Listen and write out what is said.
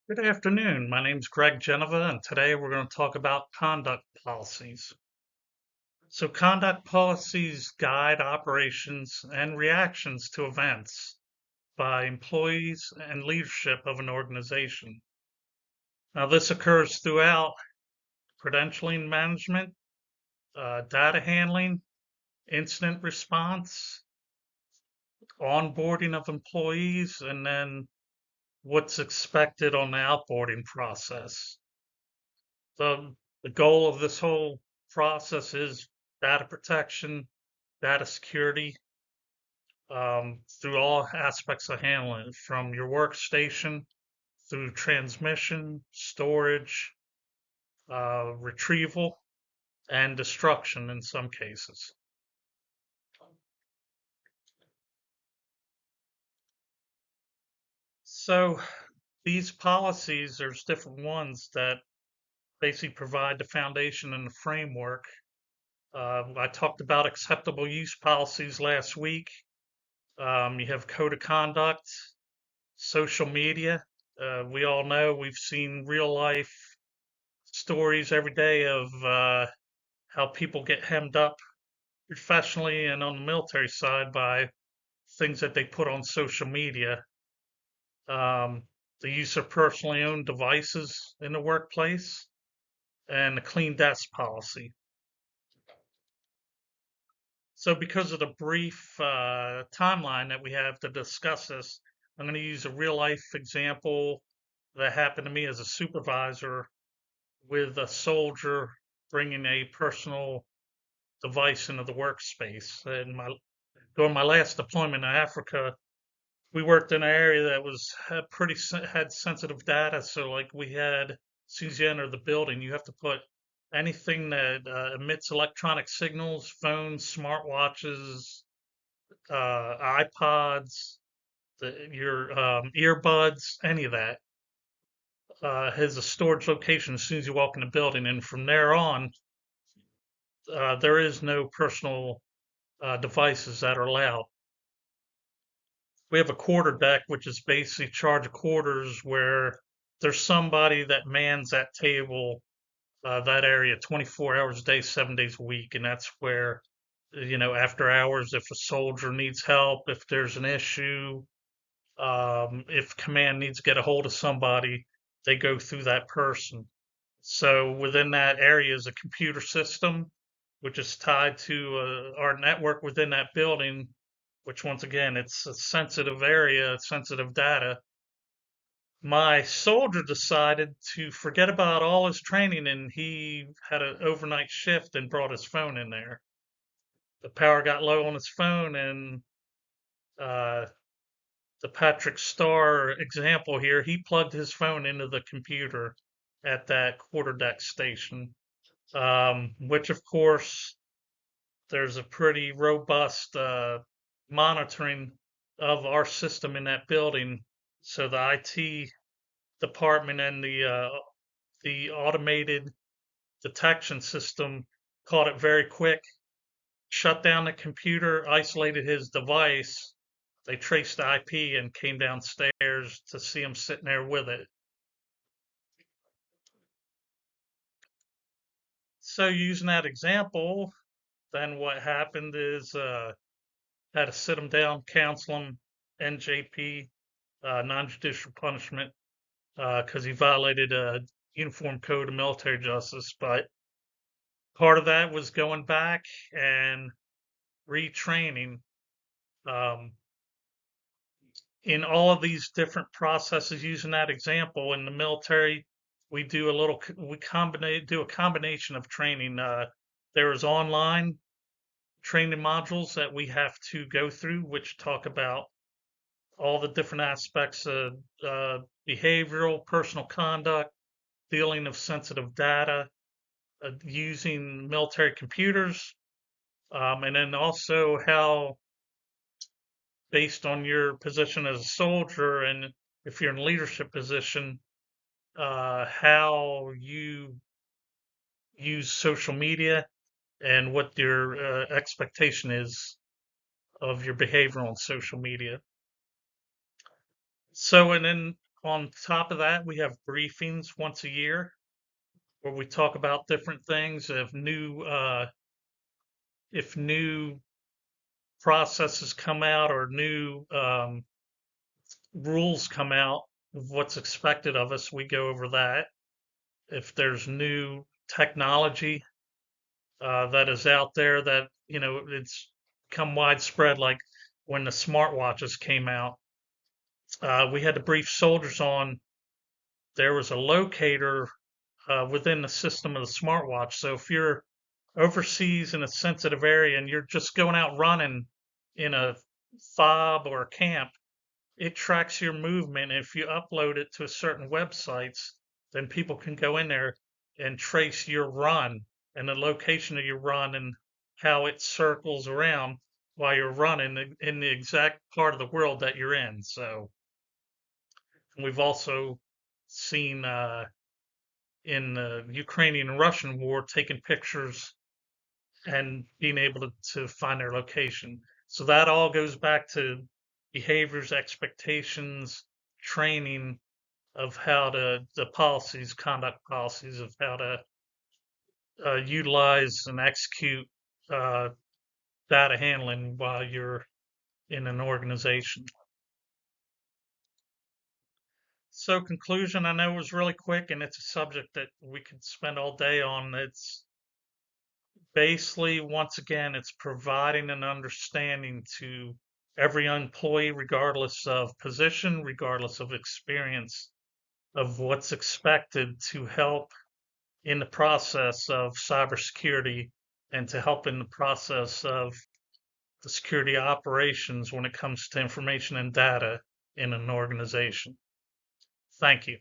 Good afternoon. My name's Greg Geneva, and today we're going to talk about conduct policies. So, conduct policies guide operations and reactions to events by employees and leadership of an organization. Now, this occurs throughout credentialing management, data handling, incident response, onboarding of employees, and then what's expected on the outboarding process. The goal of this whole process is data protection, data security, through all aspects of handling it, from your workstation through transmission, storage, retrieval, and destruction in some cases. So these policies, there's different ones that basically provide the foundation and the framework. I talked about acceptable use policies last week. You have code of conduct, social media. We all know we've seen real life stories every day of how people get hemmed up professionally and on the military side by things that they put on social media. Um, the use of personally owned devices in the workplace and the clean desk policy. So, because of the brief timeline that we have to discuss this, I'm going to use a real life example that happened to me as a supervisor with a soldier bringing a personal device into the workspace. And during my last deployment in Africa, we worked in an area that was had sensitive data. So like we had, as soon as you enter the building, you have to put anything that emits electronic signals, phones, smartwatches, iPods, your earbuds, any of that, has a storage location as soon as you walk in the building. And from there on, there is no personal devices that are allowed. We have a quarter deck, which is basically charge of quarters, where there's somebody that mans that table, that area 24 hours a day, 7 days a week. And that's where, after hours, if a soldier needs help, if there's an issue, if command needs to get a hold of somebody, they go through that person. So within that area is a computer system, which is tied to our network within that building, which once again, it's a sensitive area, sensitive data. My soldier decided to forget about all his training and he had an overnight shift and brought his phone in there. The power got low on his phone and uh, the Patrick Star example here, he plugged his phone into the computer at that quarterdeck station, which of course there's a pretty robust monitoring of our system in that building. So the IT department and the automated detection system caught it very quick, shut down the computer, isolated his device. They traced the IP and came downstairs to see him sitting there with it. So using that example, then what happened is had to sit him down, counsel him, NJP, non-judicial punishment, because he violated a uniform code of military justice. But part of that was going back and retraining. Um, in all of these different processes, using that example in the military, we do a combination of training. There is online training modules that we have to go through, which talk about all the different aspects of behavioral, personal conduct, dealing of sensitive data, using military computers, and then also how, based on your position as a soldier and if you're in a leadership position, how you use social media and what your expectation is of your behavior on social media. So, and then On top of that, we have briefings once a year where we talk about different things. If new processes come out or new rules come out of what's expected of us, we go over that. If there's new technology that is out there that it's come widespread, like when the smartwatches came out, we had to brief soldiers on there was a locator within the system of the smartwatch. So if you're overseas in a sensitive area and you're just going out running in a fob or a camp, it tracks your movement. If you upload it to certain websites, then people can go in there and trace your run and the location of your run and how it circles around while you're running in the exact part of the world that you're in. So we've also seen in the Ukrainian and Russian war taking pictures and being able to find their location. So that all goes back to behaviors, expectations, training of the policies, conduct policies of how to utilize and execute uh, data handling while you're in an organization. So, conclusion, I know it was really quick and it's a subject that we could spend all day on. It's basically, once again, it's providing an understanding to every employee, regardless of position, regardless of experience, of what's expected to help in the process of cybersecurity and to help in the process of the security operations when it comes to information and data in an organization. Thank you.